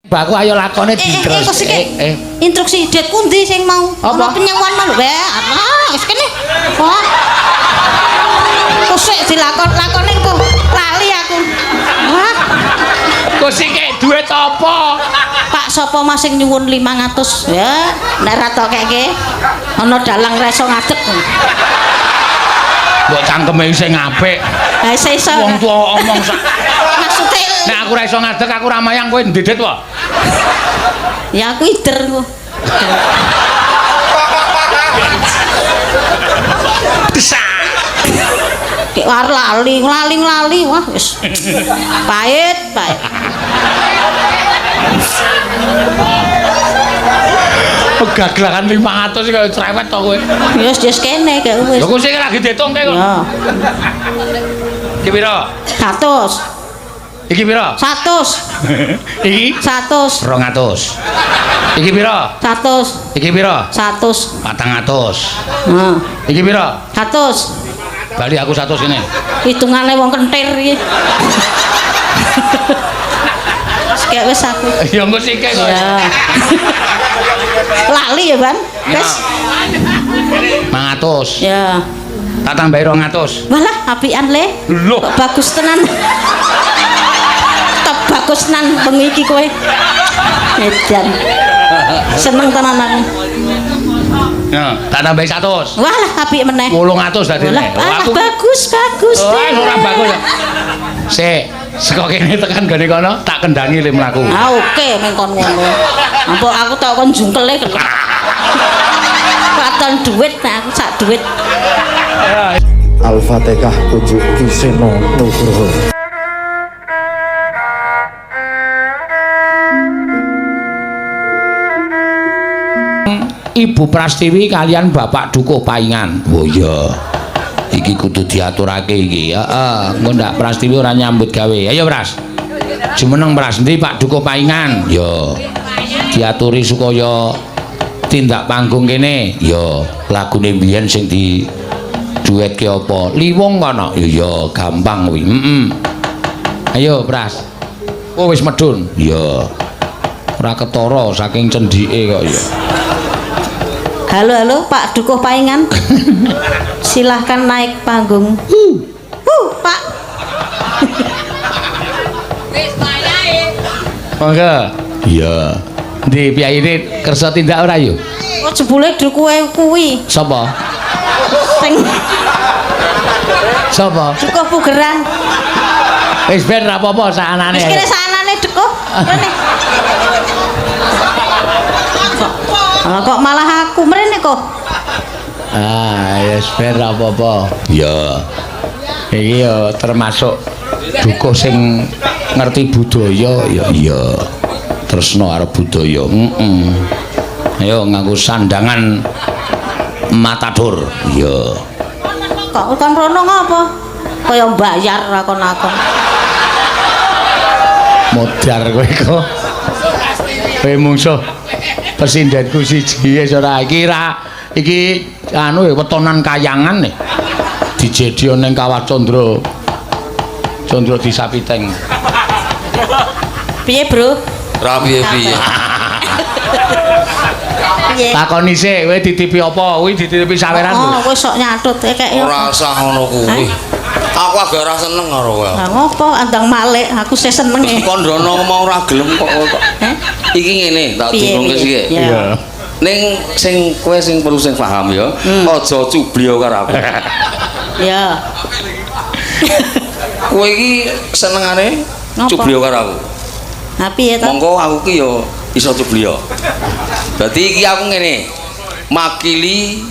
Mbakku ayo lakone terus. Instruksi detku ndi sing mau ana penyawan mau lho. Wis kene. Wah. Kok sik dilakon-lakone kok lali aku. Wah. Kok sik duit apa? Pak sapa Mas sing nyuwun 500 ya nek ra tokeke ana dalang ra iso ngadeg. Mbok cangkeme sing apik. Ha iso. Wong tuwa omong sak. Maksude Nek aku ra iso ngadeg aku ra mayang kowe ndedet wae. ya aku ider ku. Kek war lali wah wis. Pahit. Gaglakan 500 kaya cerewet to kowe. Ya wis kene kek wis. Lho kok sing lagi diitung kek kok. Ya. Iki pira? 100. Iki pira? 100. Iki 100. 200. Iki pira? 100. Iki pira? 100. 400. Heeh. Iki pira? 100. Bali aku 100 ini. Hitungane wong kentir iki. Sekek wis aku. Ya engko sikek kok. Ya. Lali ya, Ban? Wis. 500. Ya. Tak tambahi 200. Walah, apian le. Loh. Kok bagus tenan. Top bagus tenan bengi iki kowe. Edan. Seneng tenan aku. Ya, tak tambahi 100. Walah, apik meneh. 800 dadi. Walah, bagus. Oh, ora bagus. Sik, saka kene tekan gone kono tak kendhangi le mlaku. Ah, oke mengkon ngono. Ampun aku tak kon jungkele. Katon duit aku sak duit. Al-Fatihah kunjuk Kiseno Nugroho. Ibu Prastiwi kalian Bapak Dukuh Paingan. Oh iya. Iki kudu diaturake iki. Heeh, engko ndak Prastiwi ora nyambut gawe. Ayo Pras. Jumeneng Pras, endi Pak Dukuh Paingan? Yo. Diaturi supaya tindak panggung kene. Yo, lagune mbiyen sing di duetke apa? Liwong kono. Yo, gampang kuwi. Ayo Pras. Oh wis medun. Yo. Ora ketara saking cendhike kok ya. Halo Pak Dukuh Paingan. Silahkan naik panggung. Pak. Wis bayae. Monggo. Iya. Ndi piyaine kersa tindak ora yo? Kok jebule dukuhe kuwi? Sapa? Sing Sapa? Dukuh Pugeran. Wis ben ra apa-apa sakanane. Wis kene sanane Dukuh. Rene. Kok malah aku mrene kok. Wis ben ra apa-apa. Ya. Iki ya termasuk dukuh sing ngerti budaya ya iya. Tresna karo budaya. Ayo nganggo sandangan matador. Ya. Kok kon rono ngapa? Kaya mbayar akon-akon. Modar kowe kok. Kowe mungsuh presidentku siji wis ora iki anu wetonan kayangan nih. Dijedio ning Kawah Condro Disapiteng. Piye, Bro? Ra piye-piye. Piye? Takoni sik, kowe dititipi apa? Kuwi dititipi saweran lho. Oh, kowe sok nyatut kek. Ora usah ngono kuwi. Aku agak ora seneng karo kowe. Lah ngopo andang malik, aku sih seneng e. Kondrono mau ora gelem kok. Iki ngene, tak dungke sik. Iya. Ning sing kowe sing perlu sing paham ya, aja cubliyo karo aku. Ya. Kowe iki senengane Ngapa? cubliyo karo aku. Nah, piye to? Monggo aku ki ya iso cubliyo. Dadi iki aku ngene, makili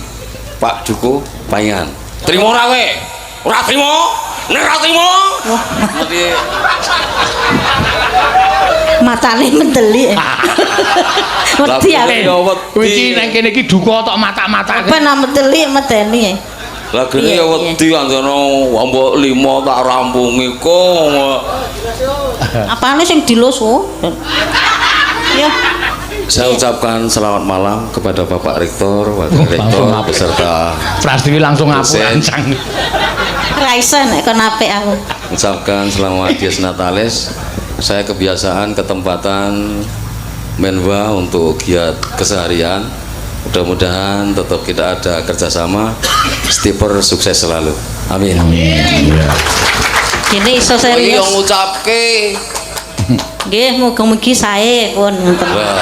Pak Dukuh Paingan. Trimo ora kowe? Ora trimo? Nek ora trimo? Ngerti. Matane mendeli. Wedi aku. Kuwi nang kene iki duka tok mata-matake. Ben mendeli medeni. Lagene ya wedi andana mbok 5 tak rampungi kok. Apane sing dilus ya. Saya ucapkan selamat malam kepada Bapak Rektor, Wakil Rektor beserta Prastiwi langsung ngancang. Ra iso nek kon apik aku. Ucapkan selamat Dies Natalis. Saya kebiasaan ketempatan Menwa untuk giat keseharian. Mudah-mudahan tetap kita ada kerjasama. Stiper sukses selalu. Amin. Gini iso Iki serius. yang ngucapke. Nggih, muga-mugi sae pun ngoten. Wah.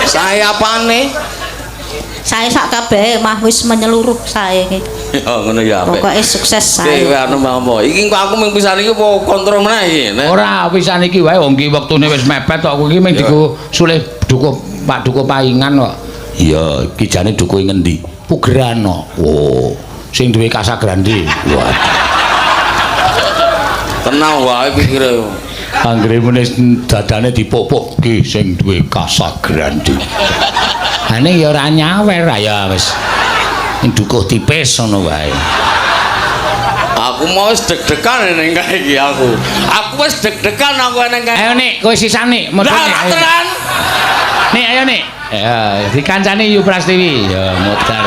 Saya apane? Sae sak kabeh mah wis menyeluruh sae iki. Ya ngono ya apik. Pokoke sukses Oke, sae. anu apa? Iki kok aku mung pisan iki apa kontrol meneh iki? Nek. Ora pisan iki wae wong iki wektune wis mepet kok kowe iki mung diku sulih dukuh Pak Dukuh Paingan kok. Iya, iki jane dukuhe ngendi? Pugerano. Oh, sing duwe Casagrande. Wah. Tenang wae pikire. Anggere mene dadane dipopok ki sing duwe Casagrande. Ane ya ora nyawer ya wis. Dukuh tipis ngono wae. Aku mau wis deg-degan ning kae iki aku. Aku wis deg-degan aku ning kae. Ayo nik, kowe sisane mutune. Lah tenan. Nik ayo nik. Ya, dikancani Yu Prastiwi. Ya mutar.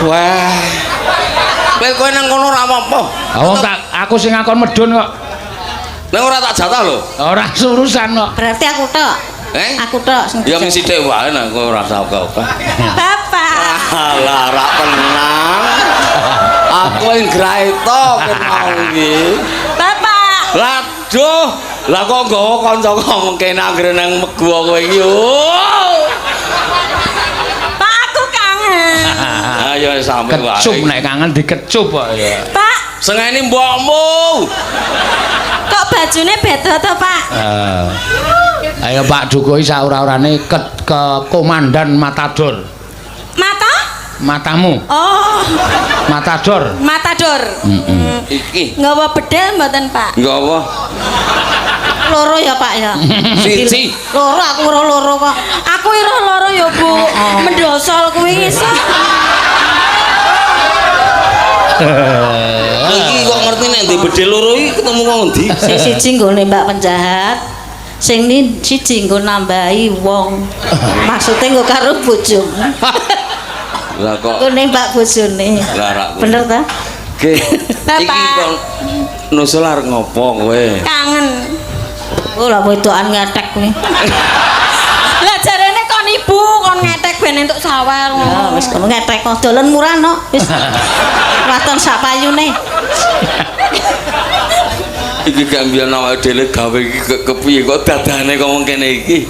Wah. Kowe nang kono ora apa-apa. Wong tak aku sing ngakon medun kok. Ning ora tak jatah lho. Ora urusan kok. Berarti aku tok. Aku tok sing. Ya mung sithik wae nang kowe ora usah oke-oke. Bapak. Alah ra tenang. Aku yang graito mau iki. Bapak. Lah duh, lah kok nggawa kanca-kanca mengkene anggere nang megu kowe iki. Pak, aku kangen. Ayo sampe wae. Kecup nek kangen dikecup kok ya. Pak, Sengene mbokmu. kok bajune beda to, Pak? Ayo Pak Dukuh sak ora-orane ke komandan Matador. Mata? Matamu. Oh, Matador. matador. Iki Nggawa bedel mboten, Pak? nggawa Loro ya, Pak ya. siji. Loro aku ora loro kok. Aku ora loro ya, Bu. Mendosol kuwi iso. Iki kok ngerti nek ndek bedel loro iki ketemu wong endi? Sing siji nggone Mbak penjahat. Sing ni siji nggo nambahi wong. Maksudnya nggo karo bojomu. Lah kok Nggo Mbak bojone. lah ra. Bener ta? Oke. Bapak. Iki kok nusul arep ngopo kowe? Kangen. Oh lah wedokan ngetek kuwi. Lah jarene kon ibu kon ngetek ben entuk sawer ngono. Ya wis kono ngetek kok dolen murah no. Wis. Waton sak payune. Iki gak mbiyen awake dhewe gawe iki kepiye kok dadane kok mengkene iki.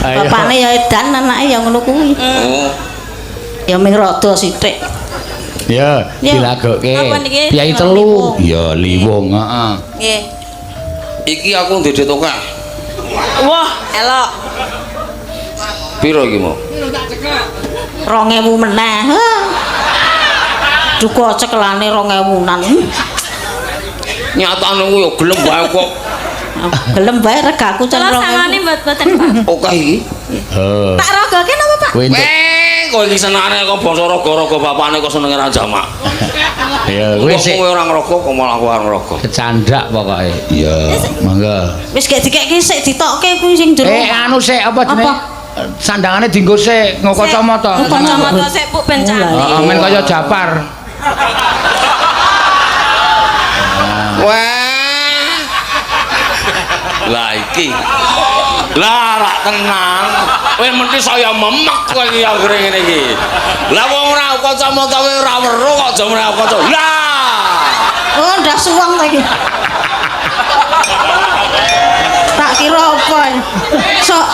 Bapakne ya edan anake ya ngono kuwi. Oh. Ya ming rada sithik. Ya, Ya. dilagokke. Apa niki? Piai telu. Ya liwung, heeh. Nggih. Iki aku ndedhet oke. Wah, elok. Piro iki mau? 2000 meneh. Duko cekelane 2000-an. Nyatane ku yo gelem wae kok. Gelem bae regaku cen 2000. Sangane mboten, Pak. Oke iki. Heh. Tak rogoke napa, Pak? Kowe entuk Kowe iki senengane kok basa raga-raga bapakne kok senenge ra jamak. ya kowe Kowe sik kowe ora ngerokok kok malah kowe ora ngerokok. kecandak pokoke. Ya, mangga. Wis gek dikeki sik ditokke kuwi sing jero. Anu sik apa jenenge? Apa? Sandangane dienggo sik nggo kacamata. Kacamata sik Bu ben cantik. Heeh, men kaya Japar. Wah. Lah iki. Lah rak tenang. Kowe mesti saya memek kowe iki anggere ngene iki. Lah wong ora kacamata kowe ora weruh kok aja ora kaca. Lah. Oh, ndak suwang ta iki. Tak kira apa. Sok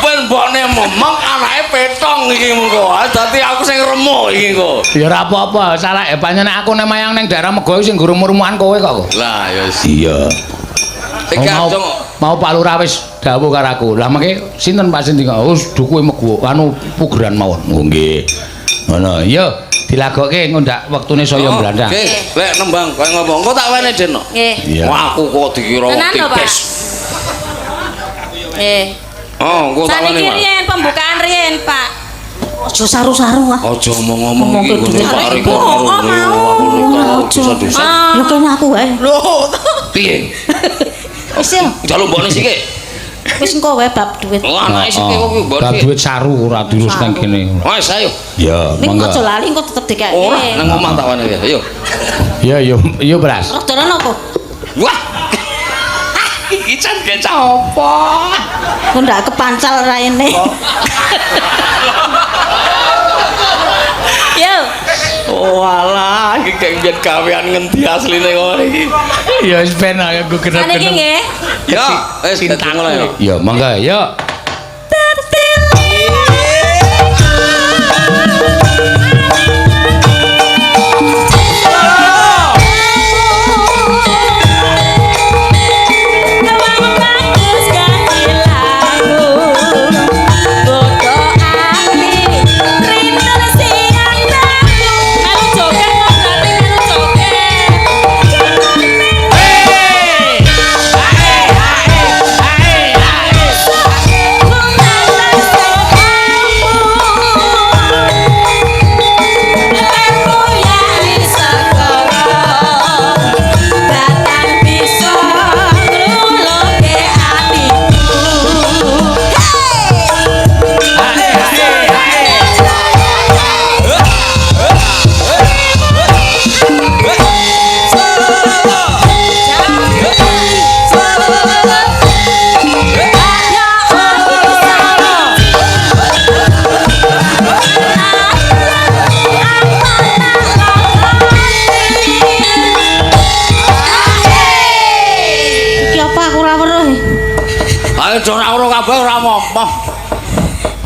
Ben mbokne memek anake petong iki mengko. Dadi aku sing remuk iki kok. Ya ora apa-apa, salah pancen aku nek mayang ning daerah Mego sing guru-murmuhan kowe kok. Lah ya Iya. iki Mau Pak Lurah wis dawuh karo aku. Lah mengke sinten Pak Sindika? Wis dukuhe Mego anu pugeran mawon. Oh nggih. Ngono. Yo dilagokke ngundak wektune saya Belanda. Oke, lek nembang kowe ngopo? Engko tak wene Den. nggih. Iya. Wah aku kok dikira Tenan lho, Pak. tipis. Nggih. Oh, engko tak wene. Saniki Pak. riyen pembukaan riyen, Pak. Aja saru-saru ah. Aja ngomong-ngomong iki Ngomong ngono ke Pak Riko Oh, karo mau. aku dosa-dosa. Ya kene aku wae. Lho, piye? Wis ya, Jaluk mbokne sik. wis engko wae bab duit. Oh, anake sik kok mbok. Bab duit saru ora dirus nang kene. Wes ayo. Ya, Ning mangga. aja lali engko tetep dikeki. Ora nang omah tak wene ya. Ayo. Ya, yo Bras. Roh dolan apa? Wah. Iki Jan kecap apa? Ku ndak kepancal raine. Yo. Oh alah, iki kek mbiyen gawean ngendi asline kok iki. Ya wis ben aku Saniki genep-genep. nggih. Yo, wis datang ngono yo. Ya mangga ya. Ayo ora ora kabeh ora apa-apa.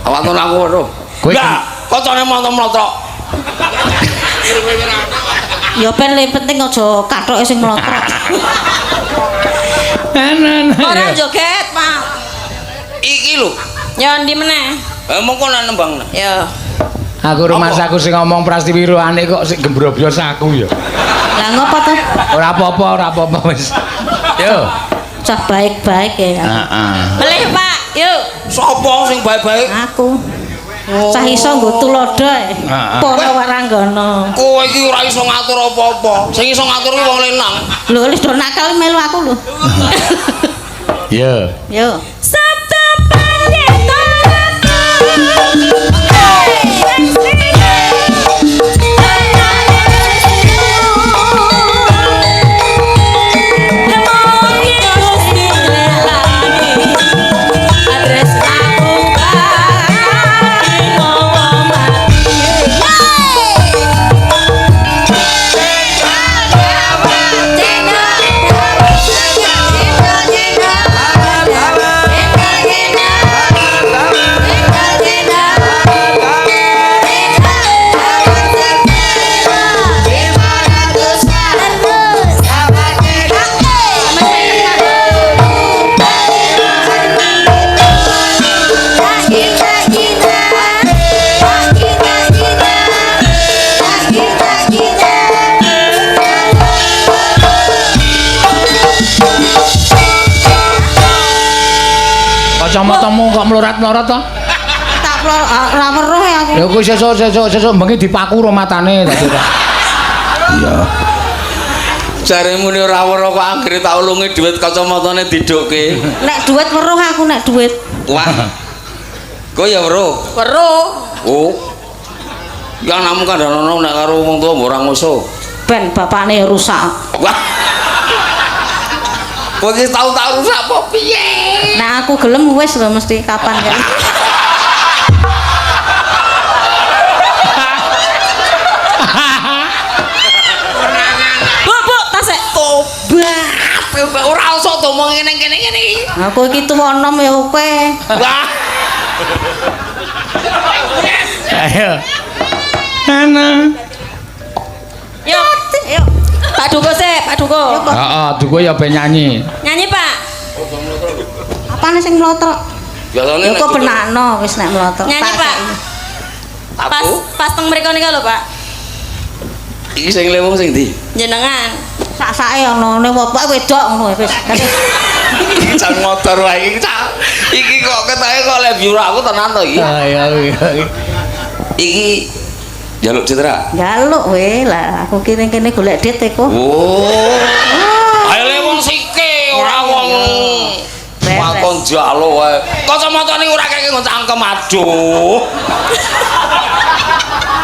Awaton aku weruh. Kowe enggak, kocone mlotok-mlotok. Ya ben le penting aja kathoke sing mlotrok. Ora joget, Pak. Iki lho. Ya ndi meneh? Mengko nek nembang. Ya. Aku rumah saku sing ngomong Prastiwiro aneh kok sing gembrobyo saku ya. Lah ngopo to? Ora apa-apa wis. Yo. Cah baik-baik ya. Heeh. Belih, Pak. Yuk. Sopo sing baik-baik? Aku. Cah iso nggo tulodo ae. Para waranggana. Kowe iki ora iso ngatur apa-apa. Sing iso ngatur ki wong lenang. Lho wis do nakal melu aku lho. Yo. Yo. Sabtu panjang Kacamatamu kok mlorat-mlorat to? Tak ora weruh ya aku. Ya kuwi sesuk bengi dipaku ro matane dadi. Iya. Jaremu ne ora weruh kok anggere tak ulungi dhuwit kacamatane didukke. Nek dhuwit weruh aku nek dhuwit. Wah. Kowe ya weruh. Weruh. Oh. Ya namu kandhanono nek karo wong tuwa mbok ora ngoso. Ben bapakne rusak. Wah. Kowe iki tau tak rusak apa piye? Nah aku gelem wis lho mesti kapan kan. Bu, tasek. Tobat. Ora usah ngomong ngene-ngene iki. Aku iki tuwa enom ya kowe. Wah. Ayo. Ana. Yuk. Yuk. Pak Duko sik, Pak Duko. Heeh, duku ya ben nyanyi. Nyanyi, Pak. Apane sing mlotrok? Biasane Ya kok benakno wis nek mlotrok. Nyanyi, Pak. Pas teng mriko nika lho, Pak. Iki sing lewung sing ndi? Jenengan. Sak-sake ana ne bapak wedok ngono wis. Iki jan motor wae iki. Iki kok ketoke kok lebih aku tenan to iki. Iya. Iki jaluk citra. Jaluk we lah aku kene-kene golek dit eko. Oh. Ayo lewung sike ora wong makon jaluk wae. Kacamatane ora keke nggo cangkem aduh.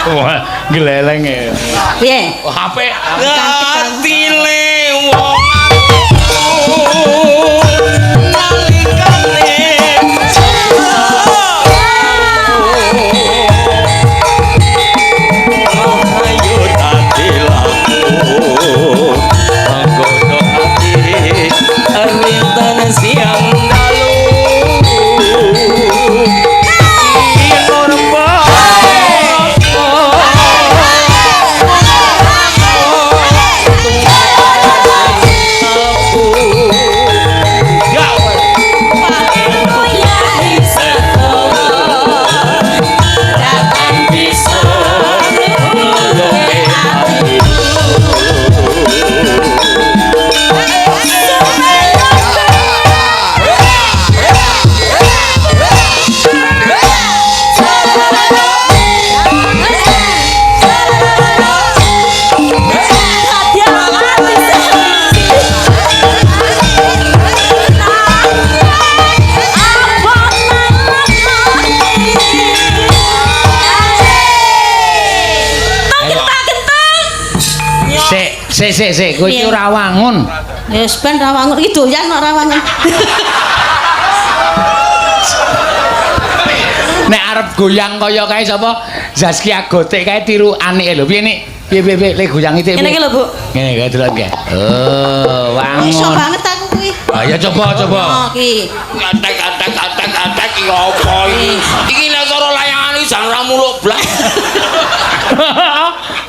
Wah, geleleng ya. Piye? HP. Atile wong Sik, kowe iki ora wangun. Ya wis ben rawangun iki doyan kok rawangun. Nek arep goyang kaya kae sapa? Zaskia Gotik kae tiru anike lho. Piye Nik? Piye le goyang iki. Ngene iki lho, Bu. Ngene kae delok kae. Oh, wangun. Iso banget aku kuwi. Ayo coba. Oh, iki. Atek iki apa iki? Iki nek cara layangan iki jan ora muluk blas.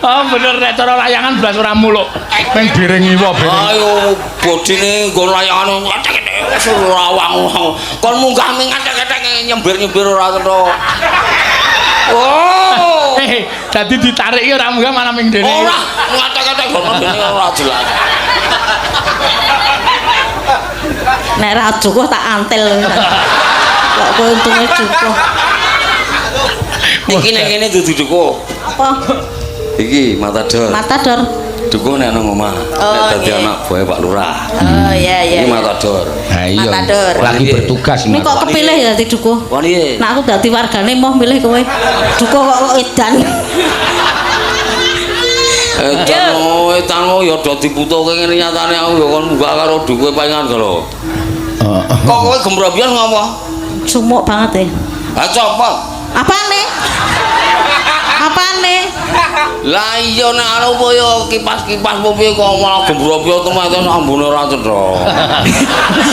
Oh bener nek cara layangan blas ora muluk. Ping biring iwa biring. Ayo bodine nggon layangan atek wis ora wangun. Kon munggah ming atek-atek nyembir-nyembir ora ketho. Oh. Dadi ditarik iki ora munggah malah ming dene. Ora, ngatek-atek gono dene ora jelas. Nek ra cukup tak antil. Kok kowe untunge cukup. Iki nek kene dudu duku. Apa? Iki matador. Matador. Duku nek nang omah. Nek dadi anak buah Pak Lurah. Oh iya. Iki matador. Ha iya. Matador. Lagi bertugas Ini kok kepilih ya dadi dukuh? Kon iki. Nek aku dadi wargane moh milih kowe. Dukuh kok edan. Edan ya dadi putuke ngene nyatane aku ya kon munggah karo duwe paingan kalau. Kok kowe gembrobyan ngopo? Sumuk banget ya. Ha copot. Apane? Lah iya nek arep koyo kipas-kipas piye kok malah gembrobyo temen ambune ora cetha.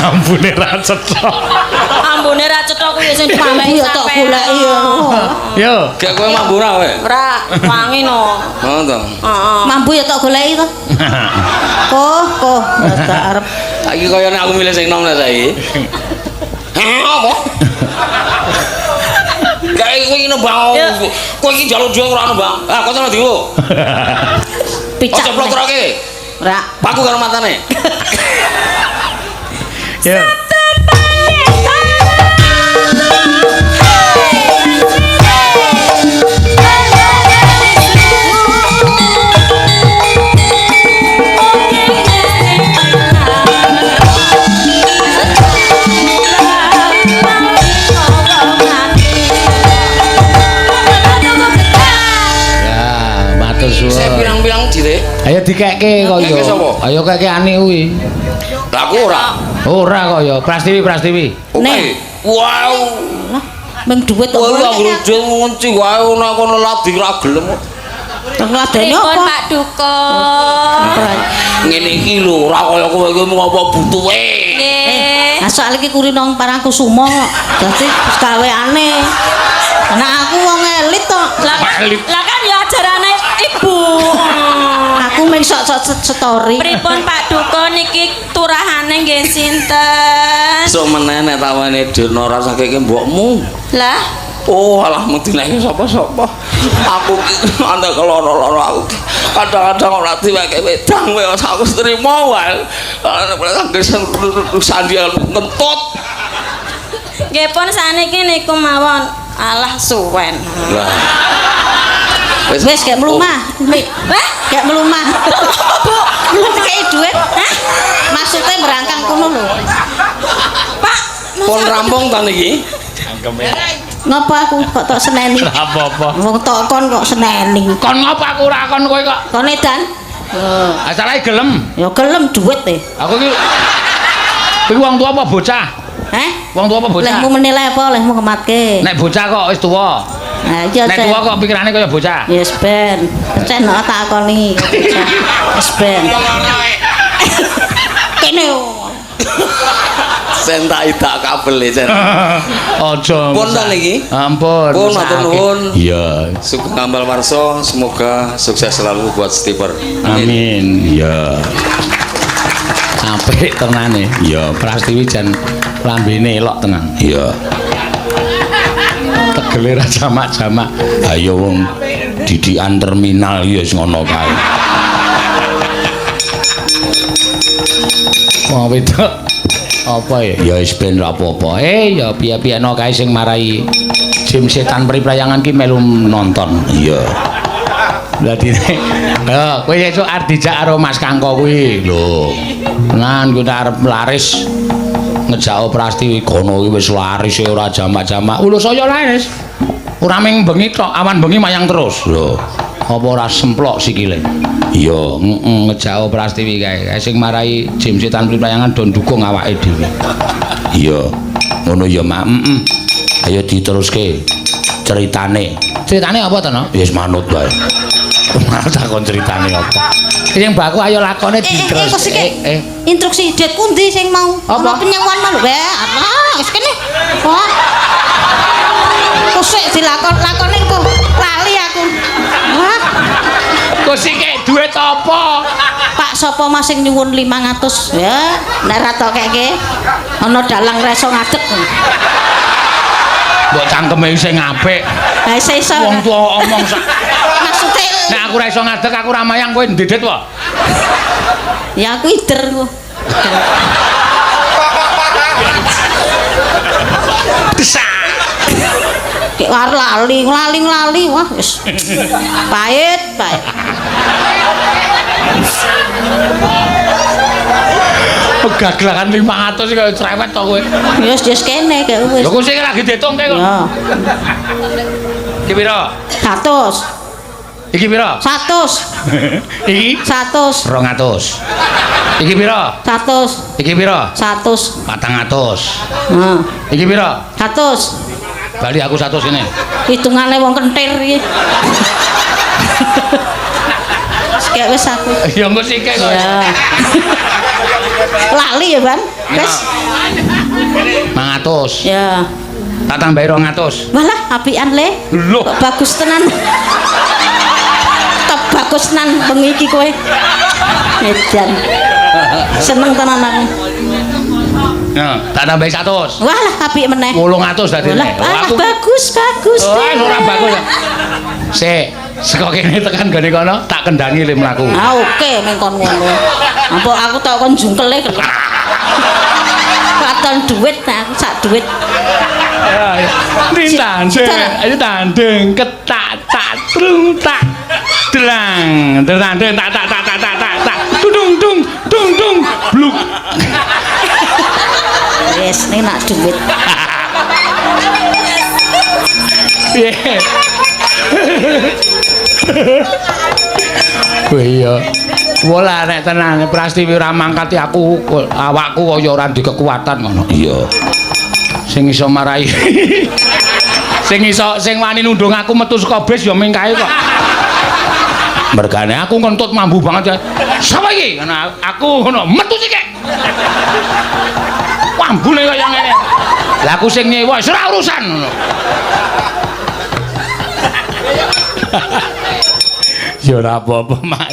Ambune ra cetha. Ambune ra cetha kuwi sing Mampu ya tok goleki ya. Yo. Gek kowe mambu ra kowe? Ora wangi no. Oh to. Heeh. Mampu ya tok goleki to. Koh. Tak arep. Saiki koyo nek aku milih sing nom saiki. Apa? Kayak kowe iki nembang. Kowe iki njaluk jual ora nembang. Ah, kok sampe diwo. Picak. Ojo plotroke. Ora. Paku karo matane. Yo. Saya bilang-bilang dite. Ayo dikekke kaya. Dikekke sapa? Ayo keke ani kuwi. Lah aku ora. Ora kaya Prastiwi. Oke. Wow. Meng dhuwit to. Kowe lho ngrujul ngunci wae ana kono ladi ra gelem. Ladene Pripun apa? Pak Dukun? Ngene iki lho, ora kaya kowe iki ngopo butuhe. Nggih. Nah soal iki kuri nang Parangkusumo kok. Dadi gaweane. Nah aku wong elit to. Lah kan ya ajarane ibu. Aku mung sok-sok story. Pripun Pak Dukun iki turahane nggih sinten? Sok meneh nek tawane Dirna rasake iki mbokmu. Lah, Oh, alah mendinake sapa-sapa. Aku ki andek lara-lara aku. Kadang-kadang ora diweke wedang wis aku trimo wae. Nek anggere sandian ngentut. nggih pun saniki niku mawon. Alah suwen. Lah. Wis gek mlumah. Wah, Gek mlumah. Bu, belum dikei duit. Hah? Maksudnya merangkang kono lho. Pak, Pon rampung ta niki? Ngapa aku kok tok seneni? Apa-apa. Wong tok kon kok seneni. Kon ngapa aku ora kon kowe kok? Kon edan? Asale gelem. Ya gelem duit e. Aku ki Kuwi wong tua apa bocah? Heh? Wong tua apa bocah? Lehmu menilai apa? Lehmu kematke. Nek bocah kok wis tuwa. Nah, iya Nek tuwa kok pikirane kaya bocah. Yes ben. Cen ora takoni. Yes ben. Kene. Sen tak idak kabel e, Sen. Aja. Pun ta niki? Ampun. Pun matur nuwun. Iya. Sugeng Ambal Warso, semoga sukses selalu buat Stiper. Amin. Ya. Apik tenane. Ya, Prastiwi jan lambene elok tenan. Ya. Tegele ra jamak-jamak. Ayo wong didikan terminal ya wis ngono kae. Wong wedok apa ya? Ya wis ben ra apa-apa. Ya piye-piyeno kae sing marai Jim Setan Priprayangan ki melu nonton. Iya. Dadine lho kowe esuk arep dijak karo Mas Kangko kuwi lho. Tenan kuwi arep laris ngejak Prastiwi kono kuwi wis laris ora jamak-jamak. Lho saya laris. Ora ming bengi tok, awan bengi mayang terus. Lho. Apa ora semplok sikile? Iya, ngejak Prastiwi kae. Sing marai James Tanpa Payangan do ndukung awake dhewe. Iya. Ngono ya, Mak. Ayo diteruske ceritane. Ceritane apa to, No? Ya wis manut wae. Malah takon ceritane apa. Sing baku ayo lakone diterus. Instruksi detku ndi sing mau? Ana penyawan lho, wis kene. Wah. Kosek dilakon-lakone kok lali aku. Wah. Kosike duit apa? Pak sapa Mas sing nyuwun 500? Ya, nek ra tokeke ana dalang reso ngadeg. Mbok cangkeme sing apik. Ha iso. Wong tuwa omong sak. Maksude Nek aku ra iso ngadeg aku ra mayang kowe ndedet wae. ya aku ider ku. Desak. Kek war lali wah wis. Pahit. Pegaglakan 500 iki kaya cerewet to kowe. Ya wis kene kek wis. Lho kok sing lagi diitung kok. Ya. Iki pira? 100. Iki pira? 100. Iki 100. 200. Iki pira? 100. Iki pira? 100. 400. Heeh. Iki pira? 100. Bali aku 100 kene. Hitungane wong kentir iki. Sekek wis aku. Ya engko sikek kok. Ya. Lali ya, Bang. Wis. 500. Ya. Tak tambahi 200. Walah, apian le. Loh. Kok bagus tenan. Top bagus tenan bengi iki kowe. Edan. Seneng tenan aku. Ya, tak tambahi 100. Walah, apik meneh. 800 dadi. Walah, bagus. Ora bagus. Sik, saka kene tekan gone kono tak kendangi le mlaku. Ah oke mengkon ngono. Apa aku tak kon jungkele kena. Katon duit aku sak duit. Ayo tanding ketak tak trung tak delang tanding tak dung bluk. Wes nek nak duit. Piye? Wah iya. Wala nek tenan Prastiwi ora mangkati aku awakku kaya ora ndek kekuatan ngono. Iya. Sing iso marai. Sing wani nundung aku metu saka bis ya mingkae kok. Mergane aku ngentut mambu banget ya. Sapa iki? Aku ngono metu sikek. Wambune kaya ngene. Lah aku sing nyewa wis ora urusan ngono. Ya ora apa-apa, Mak.